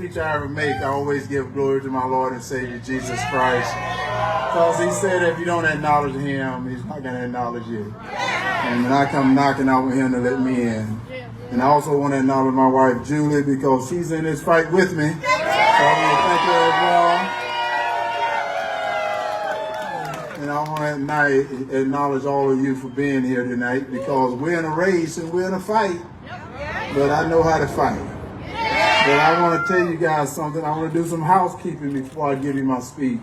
speech I ever make, I always give glory to my Lord and Savior, Jesus Christ. Because he said if you don't acknowledge him, he's not going to acknowledge you. And when I come knocking out with him to let me in. And I also want to acknowledge my wife, Julie, because she's in this fight with me. So I want to thank her as well. And I want to acknowledge all of you for being here tonight, because we're in a race and we're in a fight. But I know how to fight. But I want to tell you guys something. I want to do some housekeeping before I give you my speech.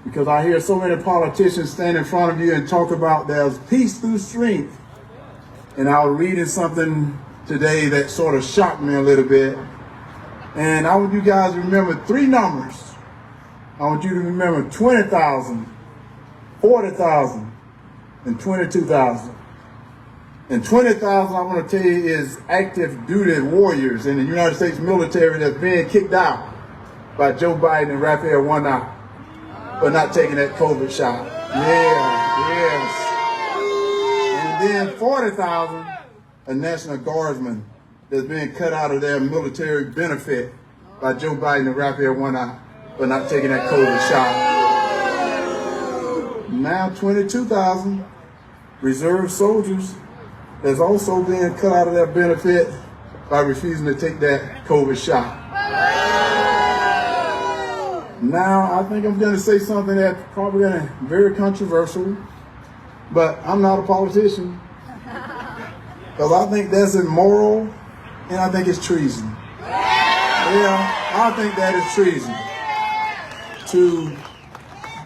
Because I hear so many politicians stand in front of you and talk about there's peace through strength. And I was reading something today that sort of shocked me a little bit. And I want you guys to remember three numbers. I want you to remember 20,000, 40,000, and 22,000. And 20,000, I want to tell you, is active duty warriors in the United States military that's being kicked out by Joe Biden and Raphael Warnock for not taking that COVID shot. Yes. And then 40,000 are National Guardsmen that's being cut out of their military benefit by Joe Biden and Raphael Warnock for not taking that COVID shot. Now 22,000 reserve soldiers that's also being cut out of their benefit by refusing to take that COVID shot. Now, I think I'm going to say something that's probably going to be very controversial, but I'm not a politician. Because I think that's immoral, and I think it's treason. Yeah, I think that is treason.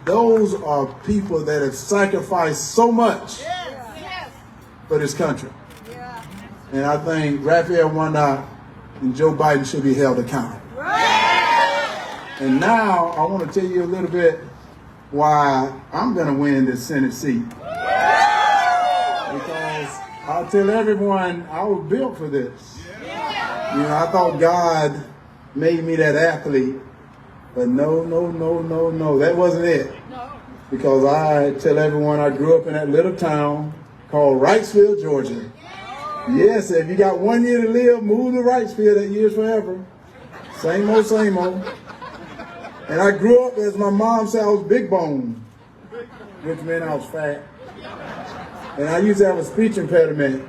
Those are people that have sacrificed so much for this country. And I think Raphael Warnock and Joe Biden should be held accountable. And now I want to tell you a little bit why I'm going to win this Senate seat. Because I'll tell everyone I was built for this. You know, I thought God made me that athlete, but no, that wasn't it. Because I tell everyone I grew up in that little town called Wrightsville, Georgia. Yes, if you got 1 year to live, move to Wrightsville, that year's forever. Same old, same old. And I grew up, as my mom said, I was big bone, which meant I was fat. And I used to have a speech impediment.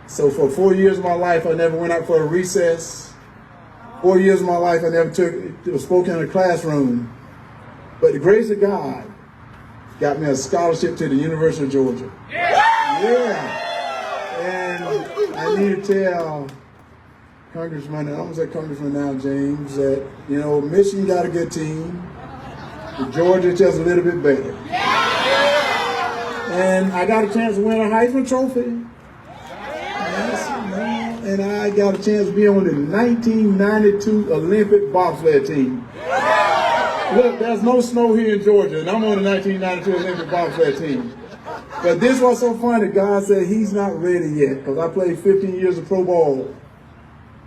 So for 4 years of my life, I never went out for a recess. 4 years of my life, I never spoke in a classroom. But the grace of God got me a scholarship to the University of Georgia. Yeah. And I need to tell Congressman, I'm going to say Congressman now, James, that, you know, Michigan got a good team. But Georgia just a little bit better. And I got a chance to win a Heisman Trophy. Yes, and I got a chance to be on the 1992 Olympic bobsled team. Look, there's no snow here in Georgia, and I'm on the 1992 Olympic bobsled team. But this was so funny. God said he's not ready yet, because I played 15 years of pro ball.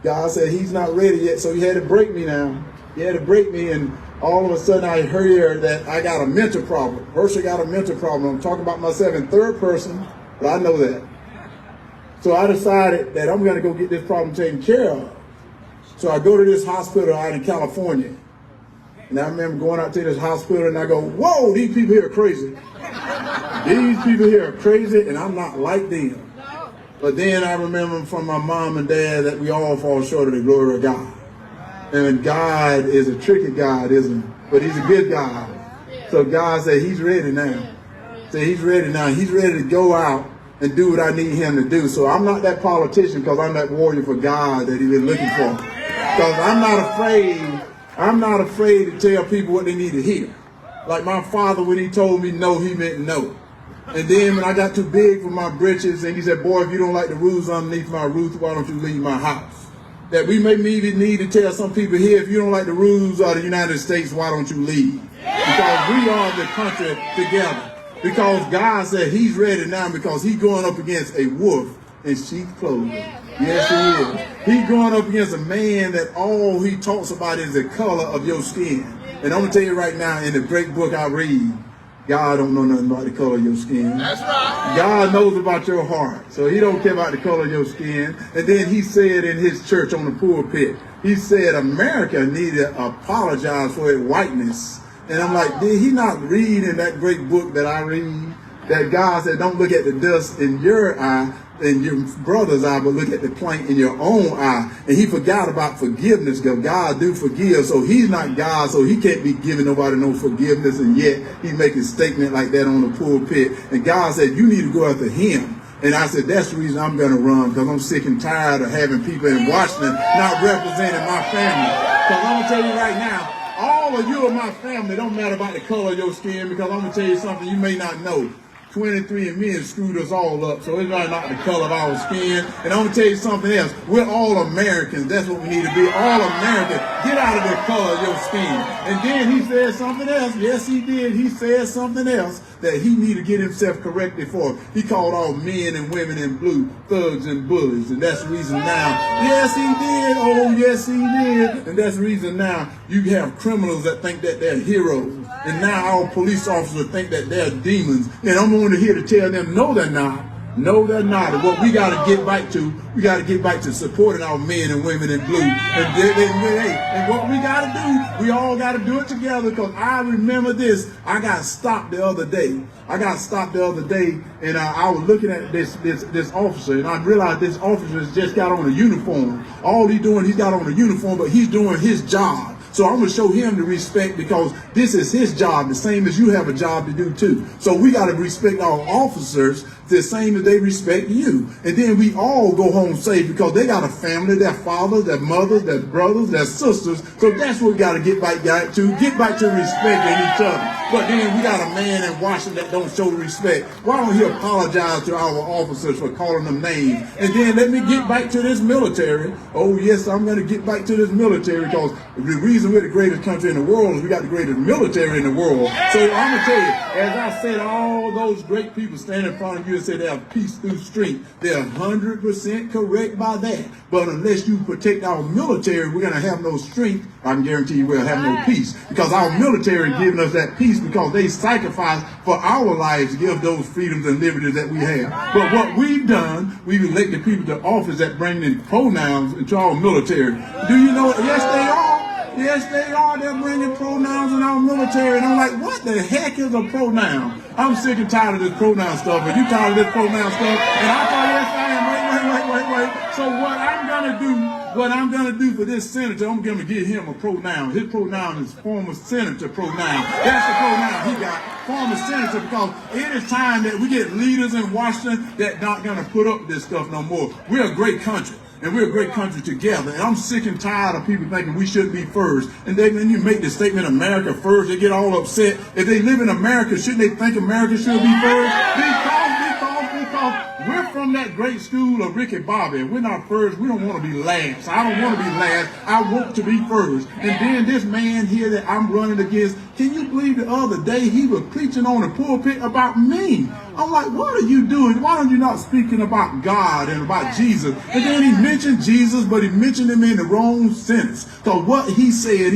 God said he's not ready yet, so he had to break me now. He had to break me, and all of a sudden I heard that I got a mental problem. Herschel got a mental problem. I'm talking about myself in third person, but I know that. So I decided that I'm going to go get this problem taken care of. So I go to this hospital out in California. And I remember going out to this hospital and I go, whoa, these people here are crazy. These people here are crazy, and I'm not like them. But then I remember from my mom and dad that we all fall short of the glory of God. And God is a tricky God, isn't he? But he's a good God. So God said he's ready now. So he's ready now. He's ready to go out and do what I need him to do. So I'm not that politician, because I'm that warrior for God that he's been looking for. Because I'm not afraid to tell people what they need to hear. Like my father, when he told me no, he meant no. And then when I got too big for my britches, and he said, boy, if you don't like the rules underneath my roof, why don't you leave my house? That we may maybe need to tell some people here, if you don't like the rules of the United States, why don't you leave? Because we are the country together. Because God said he's ready now, because he's going up against a wolf in sheep's clothing. Yes, he is. He's going up against a man that all he talks about is the color of your skin. And I'm going to tell you right now, in the great book I read, God don't know nothing about the color of your skin. That's right. God knows about your heart. So he don't care about the color of your skin. And then he said in his church on the pulpit, he said America needed to apologize for its whiteness. And I'm like, did he not read in that great book that I read that God said, don't look at the dust in your eye and your brother's eye, but look at the plank in your own eye. And he forgot about forgiveness, because God do forgive. So he's not God, so he can't be giving nobody no forgiveness. And yet he make a statement like that on the pulpit. And God said, you need to go after him. And I said, that's the reason I'm going to run, because I'm sick and tired of having people in Washington not representing my family. Because I'm going to tell you right now, all of you are my family. It don't matter about the color of your skin, because I'm going to tell you something you may not know. 23andMe has screwed us all up, so it's not the color of our skin. And I'm going to tell you something else. We're all Americans. That's what we need to be. All Americans. Get out of the color of your skin. And then he said something else. Yes, he did. He said something else that he needed to get himself corrected for. He called all men and women in blue thugs and bullies. And that's the reason now. Yes, he did. Oh, yes, he did. And that's the reason now you have criminals that think that they're heroes. And now our police officers think that they're demons. And I'm only here to tell them, no, they're not. No, they're not. And what we got to get back to, we got to get back to supporting our men and women in blue. And what we got to do, we all got to do it together, because I remember this. I got stopped the other day. And I was looking at this officer, and I realized this officer has just got on a uniform. All he's doing, he's got on a uniform, but he's doing his job. So I'm going to show him the respect, because this is his job, the same as you have a job to do too. So we got to respect our officers the same as they respect you. And then we all go home safe, because they got a family, their fathers, their mothers, their brothers, their sisters. So that's what we got to get back to. Get back to respecting each other. But then we got a man in Washington that don't show respect. Why don't he apologize to our officers for calling them names? And then let me get back to this military. Oh yes, I'm going to get back to this military, because the reason we're the greatest country in the world is we got the greatest military in the world. So I'm going to tell you, as I said, all those great people stand in front of you and say they have peace through strength. They're 100% correct by that. But unless you protect our military, we're going to have no strength. I can guarantee you we'll have no peace, because our military giving us that peace, because they sacrificed for our lives to give those freedoms and liberties that we have. But what we've done, we've elected people to office that bring in pronouns into our military. Do you know? Yes, they are. Yes, they are. They're bringing pronouns in our military. And I'm like, what the heck is a pronoun? I'm sick and tired of this pronoun stuff. Are you tired of this pronoun stuff? And I thought, yes, I am. Wait. So what I'm going to do for this senator, I'm going to give him a pronoun. His pronoun is former senator pronoun. That's the pronoun he got, former senator, because it is time that we get leaders in Washington that not going to put up with this stuff no more. We're a great country. And we're a great country together. And I'm sick and tired of people thinking we shouldn't be first. And then you make the statement, America first, they get all upset. If they live in America, shouldn't they think America should be first? Because we're from that great school of Ricky Bobby. We're not first. We don't want to be last. I don't want to be last. I want to be first. And then this man here that I'm running against, can you believe the other day he was preaching on the pulpit about me? I'm like, what are you doing? Why are you not speaking about God and about Jesus? And then he mentioned Jesus, but he mentioned him in the wrong sentence. Because what he said,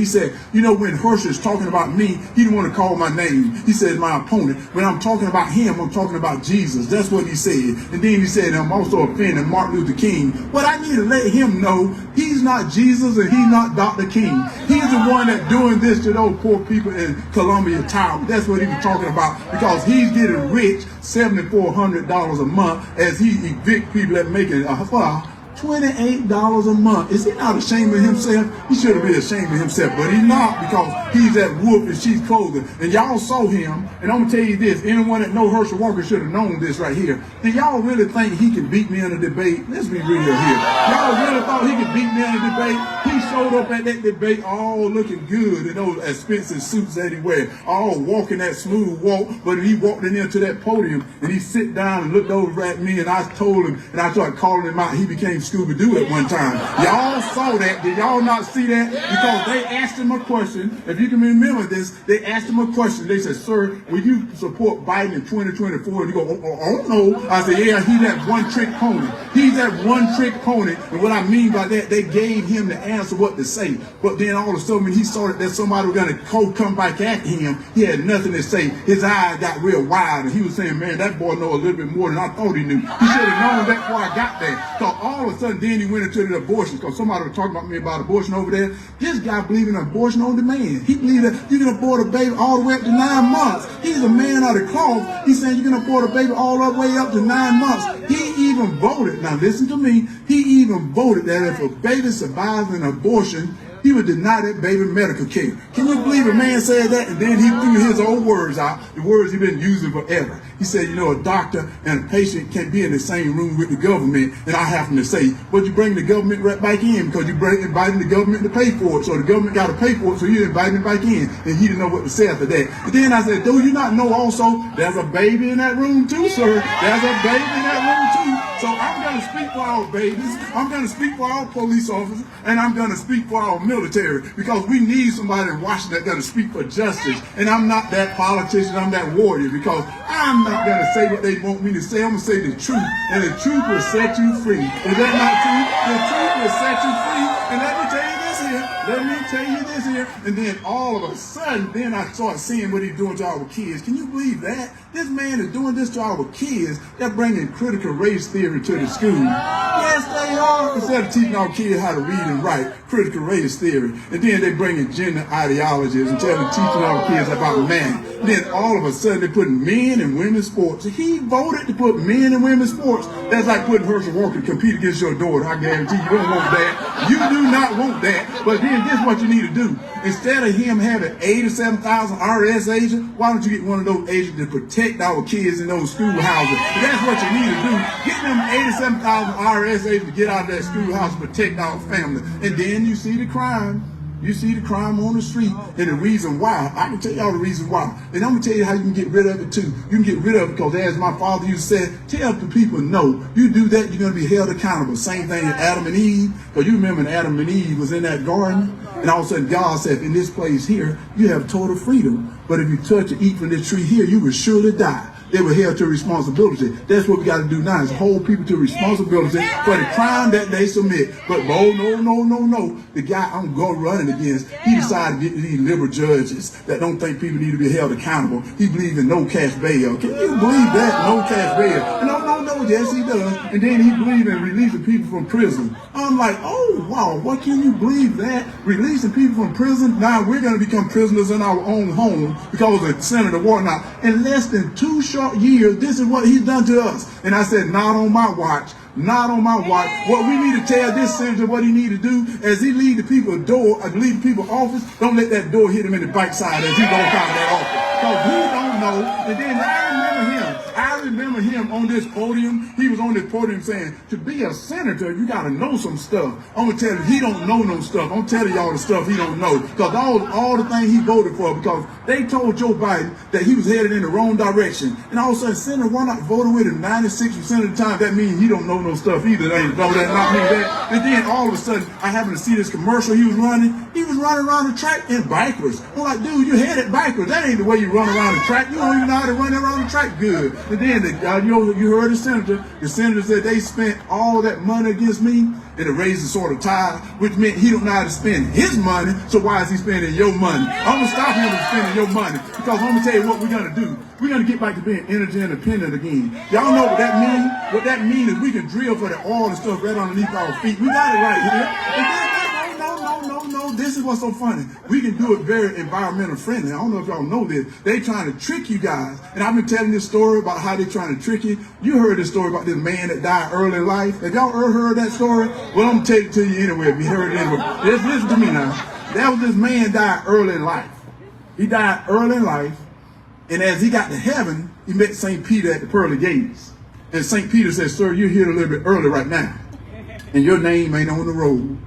you know, when Herschel's talking about me, he didn't want to call my name. He said my opponent. When I'm talking about him, I'm talking about Jesus. That's what he said. And then he said, I'm also offending Martin Luther King. But I need to let him know he's not Jesus and he's not Dr. King. He's the one that's doing this to those poor people in Columbia Tower. That's what he was talking about, because he's getting rich, $7,400 a month, as he evict people that making $28 a month. Is he not ashamed of himself? He should have been ashamed of himself, but he's not, because he's that wolf in sheep's clothing. And y'all saw him, and I'm going to tell you this, anyone that know Herschel Walker should have known this right here. And y'all really think he can beat me in a debate? Let's be real here. Y'all really thought he could beat me in a debate? He showed up at that debate all looking good in those expensive suits that he wear, all walking that smooth walk. But he walked in into that podium, and he sit down and looked over at me, and I told him, and I started calling him out. He became Scooby-Doo at one time. Y'all saw that. Did y'all not see that? Because they asked him a question. If you can remember this, they asked him a question. They said, sir, will you support Biden in 2024? And he go, oh no. I said, yeah, he's that one-trick pony. He's that one-trick pony. And what I mean by that, they gave him the answer of what to say. But then all of a sudden, when he saw that somebody was going to come back at him, he had nothing to say. His eyes got real wide, and he was saying, man, that boy know a little bit more than I thought he knew. He should have known that before I got there. Because all of a sudden, then he went into the abortion, because somebody was talking about me about abortion over there. This guy believed in abortion on demand. He believed that you can abort a baby all the way up to 9 months. He's a man of the cloth. He's saying you can abort a baby all the way up to 9 months. He even voted, now listen to me, he even voted that if a baby survives an abortion, he would deny that baby medical care. Can you believe a man said that? And then he threw his own words out, the words he's been using forever. He said, you know, a doctor and a patient can't be in the same room with the government. And I happen to say, but you bring the government right back in because you're inviting the government to pay for it. So the government got to pay for it, so you're inviting him back in. And he didn't know what to say after that. And then I said, do you not know also there's a baby in that room too, sir? There's a baby in that room too. So I'm going to speak for our babies. I'm going to speak for our police officers. And I'm going to speak for our military, because we need somebody in Washington that's going to speak for justice. And I'm not that politician, I'm that warrior, because I'm not going to say what they want me to say. I'm going to say the truth, and the truth will set you free. Is that not true? The truth will set you free. And let me tell you this here. Let me tell you this here. And then all of a sudden, then I start seeing what he's doing to our kids. Can you believe that? This man is doing this to our kids. They're bringing critical race theory to the school. Yes, they are. Instead of teaching our kids how to read and write, critical race theory. And then they bringing gender ideologies and teaching our kids about man. And then all of a sudden they're putting men and women's sports. He voted to put men and women's sports. That's like putting Herschel Walker to compete against your daughter. I guarantee you don't want that. You do not want that. But then this is what you need to do. Instead of him having 87,000 IRS agents, why don't you get one of those agents to protect our kids in those schoolhouses? And that's what you need to do. Get them 87,000 IRS agents to get out of that schoolhouse and protect our family. And then you see the crime. You see the crime on the street, and the reason why. I can tell y'all the reason why. And I'm going to tell you how you can get rid of it too. You can get rid of it because, as my father used to say, tell the people no. You do that, you're going to be held accountable. Same thing with Adam and Eve. Because you remember when Adam and Eve was in that garden, and all of a sudden God said, in this place here, you have total freedom. But if you touch or eat from this tree here, you will surely die. They were held to responsibility. That's what we got to do now, is hold people to responsibility for the crime that they submit. But no. The guy I'm going running against, he decided to get these liberal judges that don't think people need to be held accountable. He believes in no cash bail. Can you believe that? No cash bail. No. Yes, he does. And then he believes in releasing people from prison. I'm like, oh, wow, what can you believe that? Releasing people from prison? Now we're going to become prisoners in our own home because of Senator Warnock. In less than 2 short years, this is what he's done to us. And I said, not on my watch. Not on my watch. What we need to tell this senator what he need to do as he lead the people door, lead the people office, don't let that door hit him in the backside as he goes out of that office. Because he don't know. And then I remember him on this podium. He was on this podium saying, to be a senator, you got to know some stuff. I'm going to tell you, he don't know no stuff. I'm telling y'all the stuff he don't know. Because all the things he voted for, because they told Joe Biden that he was headed in the wrong direction. And all of a sudden, Senator Warnock voted with him 96% of the time. That means he don't know no stuff either. That ain't not mean that. And then all of a sudden, I happened to see this commercial he was running. He was running around the track in backwards. I'm like, dude, you headed backwards. That ain't the way you run around the track. You don't even know how to run around the track good. And then you heard the senator. The senator said they spent all that money against me, and it raised the sort of tide, which meant he don't know how to spend his money. So why is he spending your money? I'm gonna stop him from spending your money, because I'm gonna tell you what we're gonna do. We're gonna get back to being energy independent again. Y'all know what that means? What that means is we can drill for the oil and stuff right underneath our feet. We got it right here. And then, no. This is what's so funny. We can do it very environmental friendly. I don't know if y'all know this. They trying to trick you guys. And I've been telling this story about how they trying to trick you. You heard this story about this man that died early in life. Have y'all ever heard that story? Well, I'm going to tell it to you anyway if you heard it anyway. Listen to me now. That was this man died early in life. He died early in life. And as he got to heaven, he met St. Peter at the pearly gates. And St. Peter said, sir, you're here a little bit early right now. And your name ain't on the road.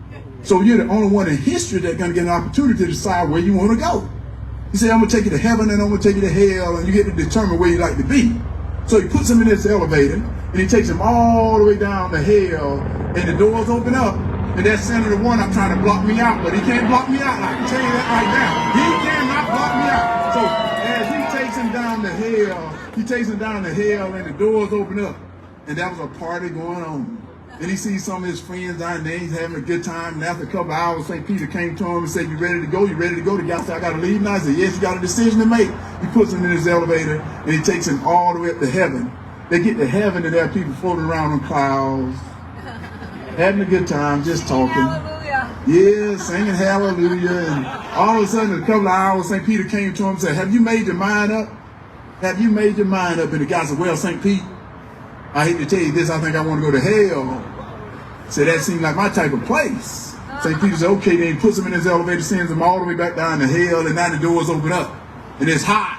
So you're the only one in history that's going to get an opportunity to decide where you want to go. He said, I'm going to take you to heaven and I'm going to take you to hell, and you get to determine where you like to be. So he puts him in this elevator, and he takes him all the way down to hell, and the doors open up. And that Senator Warnock trying to block me out, but he can't block me out. I can tell you that right now. He cannot block me out. So as he takes him down to hell, and the doors open up, and that was a party going on. and he sees some of his friends down there. He's having a good time. And after a couple of hours, St. Peter came to him and said, "You ready to go? You ready to go?" The guy said, "I got to leave now." He said, "Yes, you got a decision to make." He puts him in his elevator, and he takes him all the way up to heaven. They get to heaven, and there are people floating around on clouds, having a good time, just talking. Hallelujah. Yeah, singing hallelujah. And all of a sudden, in a couple of hours, St. Peter came to him and said, "Have you made your mind up? Have you made your mind up?" And the guy said, "Well, St. Pete, I hate to tell you this, I think I want to go to hell." So that seemed like my type of place. St. Peter said, "Okay," then he puts him in his elevator, sends him all the way back down to hell, and now the doors open up. And it's hot.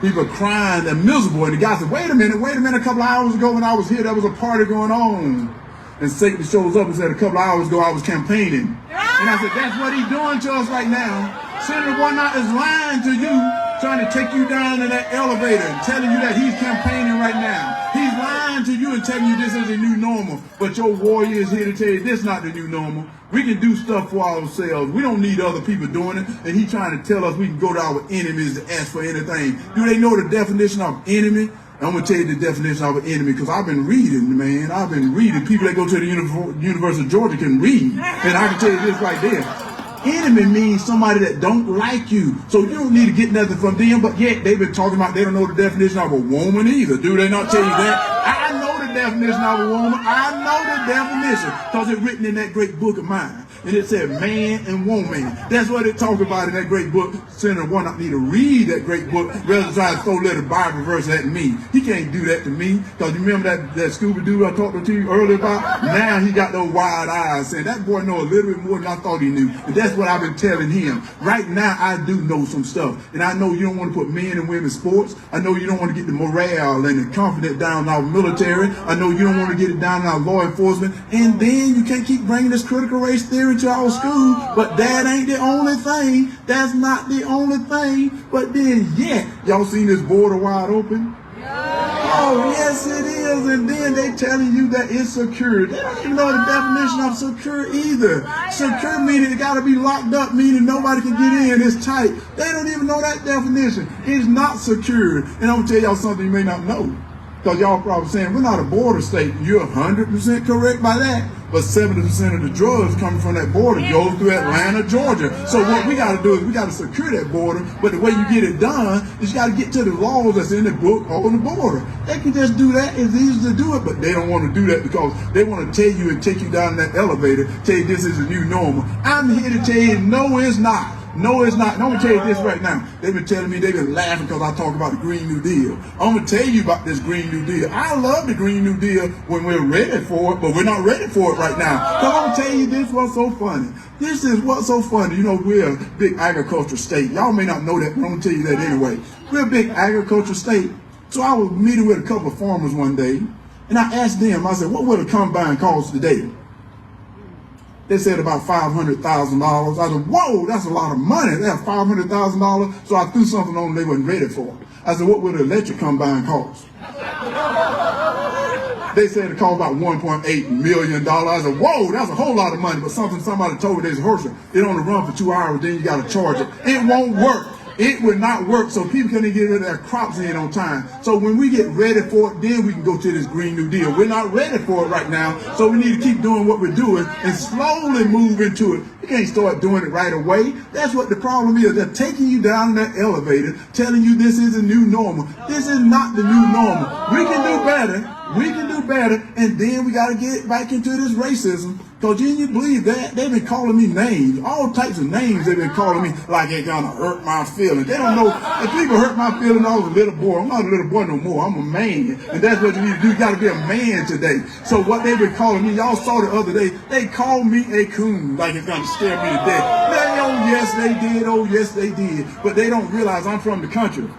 People are crying, they're miserable. And the guy said, wait a minute, a couple of hours ago when I was here, there was a party going on. And Satan shows up and said, a couple of hours ago I was campaigning. And I said, that's what he's doing to us right now. Senator Warnock is lying to you, trying to take you down in that elevator and telling you that he's campaigning right now. He's lying to you and telling you this is a new normal. But your warrior is here to tell you this is not the new normal. We can do stuff for ourselves. We don't need other people doing it. And he's trying to tell us we can go to our enemies to ask for anything. Do they know the definition of enemy? I'm going to tell you the definition of an enemy because I've been reading, man. I've been reading. People that go to the University of Georgia can read. And I can tell you this right there. Enemy means somebody that don't like you. So you don't need to get nothing from them, but yet they've been talking about they don't know the definition of a woman either. Do they not tell you that? I know the definition of a woman. I know the definition because it's written in that great book of mine. And it said man and woman. That's what it talks about in that great book. Senator Warnock need to read that great book rather than try to throw little Bible verse at me. He can't do that to me. Because you remember that Scooby-Doo I talked to you earlier about? Now he got those wide eyes saying that boy know a little bit more than I thought he knew. And that's what I've been telling him. Right now I do know some stuff. And I know you don't want to put men and women in sports. I know you don't want to get the morale and the confidence down in our military. I know you don't want to get it down in our law enforcement. And then you can't keep bringing this critical race theory to our school, but that ain't the only thing. That's not the only thing. But then, y'all seen this border wide open? Oh, yes, it is. And then they telling you that it's secure. They don't even know the definition of secure either. Secure meaning it got to be locked up, meaning nobody can get in. It's tight. They don't even know that definition. It's not secure. And I'm going to tell y'all something you may not know. Because y'all probably saying, we're not a border state. You're 100% correct by that. But 70% of the drugs coming from that border goes through Atlanta, Georgia. So what we got to do is we got to secure that border. But the way you get it done is you got to get to the laws that's in the book on the border. They can just do that. It's easy to do it, but they don't want to do that because they want to tell you and take you down that elevator, tell you this is a new normal. I'm here to tell you, no, it's not. No, it's not. And I'm going to tell you this right now. They've been telling me they've been laughing because I talk about the Green New Deal. I'm going to tell you about this Green New Deal. I love the Green New Deal when we're ready for it, but we're not ready for it right now. Because I'm going to tell you this what's so funny. This is what's so funny. You know, we're a big agricultural state. Y'all may not know that, but I'm going to tell you that anyway. We're a big agricultural state. So I was meeting with a couple of farmers one day, and I asked them, I said, what will a combine cost today? They said about $500,000. I said, whoa, that's a lot of money. They have $500,000. So I threw something on them they wasn't ready for. I said, what would an electric combine cost? They said it cost about $1.8 million. I said, whoa, that's a whole lot of money. But somebody told me, there's Herschel. It only run for 2 hours, then you got to charge it. It won't work. It would not work, so people couldn't get their crops in on time. So when we get ready for it, then we can go to this Green New Deal. We're not ready for it right now, so we need to keep doing what we're doing and slowly move into it. You can't start doing it right away. That's what the problem is. They're taking you down in that elevator, telling you this is a new normal. This is not the new normal. We can do better. We can do better, and then we got to get back into this racism. Because didn't you believe that? They've been calling me names, all types of names they've been calling me like they're going to hurt my feelings. They don't know. If people hurt my feelings, I was a little boy. I'm not a little boy no more. I'm a man. And that's what you need to do. You got to be a man today. So what they've been calling me, y'all saw the other day, they called me a coon like it's going to scare me to death. Oh, yes, they did. Oh, yes, they did. But they don't realize I'm from the country.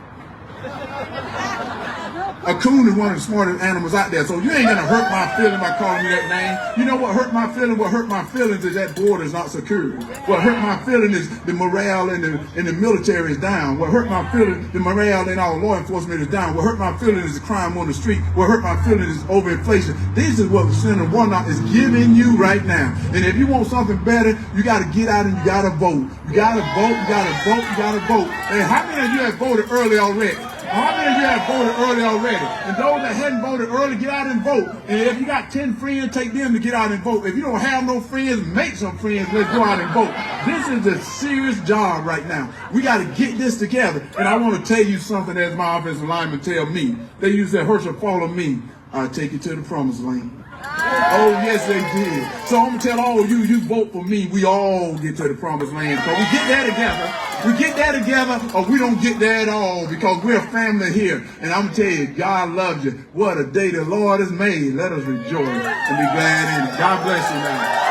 A coon is one of the smartest animals out there, so you ain't gonna hurt my feeling by calling me that name. You know what hurt my feeling? What hurt my feelings is that border is not secure. What hurt my feeling is the morale in the military is down. What hurt my feeling, the morale in our law enforcement is down. What hurt my feeling is the crime on the street. What hurt my feeling is overinflation. This is what Senator Warnock is giving you right now. And if you want something better, you got to get out and you got to vote. You got to vote. You got to vote. You got to vote. And how many of you have voted early already? How many of you have voted early already? And those that hadn't voted early, get out and vote. And if you got 10 friends, take them to get out and vote. If you don't have no friends, make some friends. Let's go out and vote. This is a serious job right now. We got to get this together. And I want to tell you something as my offensive lineman tell me. They used that, Herschel, follow me. I'll take you to the promised land. Oh, yes, they did. So I'm going to tell all of you, you vote for me. We all get to the promised land. So we get that together. We get that together, or we don't get that at all, because we're a family here. And I'm going to tell you, God loves you. What a day the Lord has made. Let us rejoice and be glad in it. God bless you now.